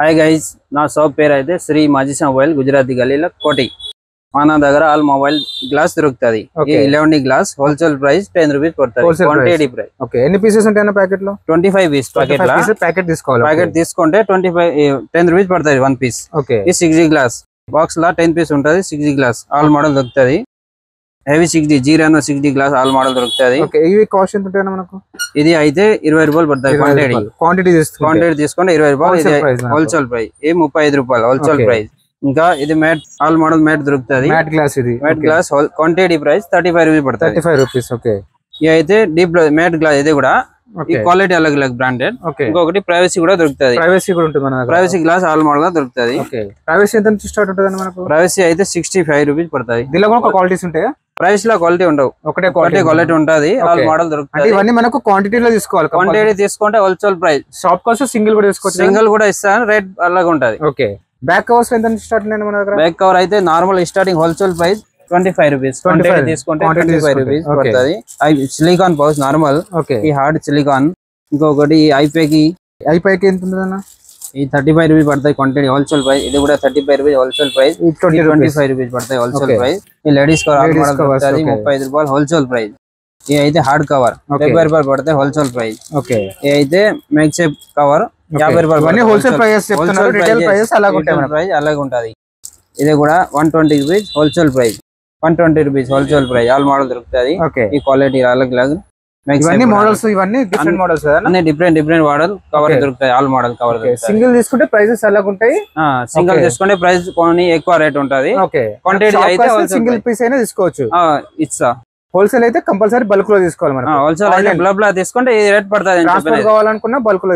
Hi guys, నా shop పేరు అయితే శ్రీ మాజిషా మొబైల్, గుజరాతీ గల్లీలో కోటి. మన దగ్గర ఆల్ మొబైల్ గ్లాస్ దొరుకుతుంది. 11 గ్లాస్ హోల్సేల్ ప్రైస్ 10 రూపీస్ పడుతుంది. Quantity price. ఓకే, ఎన్ని పీసెస్ ఉంటాయి ప్యాకెట్ లో? 25 పీస్ ప్యాకెట్ తీసుకోవాలి. ప్యాకెట్ తీసుకుంటే 10 రూపీస్ పడుతుంది 1 పీస్. ఓకే, ఈ 6G గ్లాస్ బాక్స్ లా 10 పీస్ ఉంటుంది. 6G గ్లాస్ ఆల్ మోడల్ దొరుకుతుంది. Heavy 6G జీరానో 6G glass all model దొరుకుతుంది. ఓకే, ఇవి కాస్ట్ ఎంత ఉంటాయి మనకు? ఇది అయితే 20 రూపాయలు పడుతుంది. క్వాంటిటీ తీసుకుంటే 20 రూపాయలు హోల్సేల్ ప్రైస్. ఏ 35 రూపాయలు హోల్సేల్ ప్రైస్. ఇంకా ఇది మ్యాట్ ఆల్ మోడల్ మ్యాట్ దొరుకుతుంది. మ్యాట్ గ్లాస్, ఇది matte glass quantity price 35 rupees పడుతుంది. 35 రూపీస్. ఓకే, ఇది అయితే డీప్ మ్యాట్ గ్లాస్. ఇది కూడా ఈ క్వాలిటీ అలగ్ అలగ్ బ్రాండెడ్. ఇంకొకటి ప్రైవసీ కూడా దొరుకుతుంది. ప్రైవసీ కూడా ఉంటుంది మన దగ్గర. ప్రైవసీ గ్లాస్ ఆల్ మోడల్ గా దొరుకుతుంది. ఓకే, ప్రైవసీ ఎంత నుంచి స్టార్ట్ ఉంటుంది మనకు? ప్రైవసీ అయితే 65 రూపీస్ పడుతుంది. దీనిలో కూడా క్వాలిటీస్ ఉంటాయి. ప్రైస్ లో క్వాలిటీ ఉండవు, ఒకటే క్వాలిటీ ఉంటుంది. ఆల్ మోడల్ దొరుకుతుంది. ఇవన్నీ మనకు క్వాంటిటీలో తీసుకోవాలి. క్వాంటిటీ తీసుకుంటే హోల్సేల్ ప్రైస్. షాప్ కోసం సింగిల్ కూడా తీసుకోవచ్చు. సింగిల్ కూడా ఇస్తాను, రేట్ అలాగే ఉంటది. ఓకే, బ్యాక్ కవర్స్ ఎంత నుంచి స్టార్ట్ మన దగ్గర? బ్యాక్ కవర్ అయితే normal starting wholesale price 25 rupees. తీసుకుంటే 25 రూపీస్ పడుతుంది. Silicon pouch normal. ఈ హార్డ్ సిలికాన్. ఇంకొకటి ఐపైకి ఎంత ఉంటుందన్న? ఈ 35 రూపీస్ పడతాయి క్వాంటిటీ హోల్సేల్ ప్రైస్. ఇది కూడా 35 రూపీస్ హోల్సేల్ ప్రైస్. 25 రూపీస్ పడతాయి హోల్సేల్ ప్రైస్. ఈ లేడీస్ కవర్ 35 రూపాయలు హోల్సేల్ ప్రైస్. ఇది అయితే హార్డ్ కవర్ 70 రూపాయలు పడతాయి హోల్సేల్ ప్రైస్. ఓకే, ఇది అయితే మేక్ షేప్ కవర్ 50 రూపాయలు హోల్సేల్ ప్రైస్. అలాగే ఉంటది. ఇది కూడా 120 rupees wholesale price. 120 rupees wholesale price. All model దొరుకుతుంది. ఈ క్వాలిటీ అలాగే మోడల్స్. ఇవన్నీ డిఫరెంట్ మోడల్స్, అన్ని డిఫరెంట్ మోడల్ కవర్ దొరుకుతాయి. All model cover. సింగిల్ తీసుకుంటే ప్రైసెస్ అలాగ ఉంటాయి. సింగిల్ తీసుకుంటే ప్రైస్ కొన్ని ఎక్కువ రేట్ ఉంటది. క్వాంటిటీ అయితే సింగిల్ పీస్ అయినా తీసుకోవచ్చు. ఇట్సా హోల్సేల్ అయితే కంపల్సరీ బల్క్ లో తీసుకోవాలి. మనం హోల్సేల్ అయితే బల్క్ లో తీసుకుంటే ఈ రేట్ పడుతుంది. కావాలనుకున్నా బల్క్ లో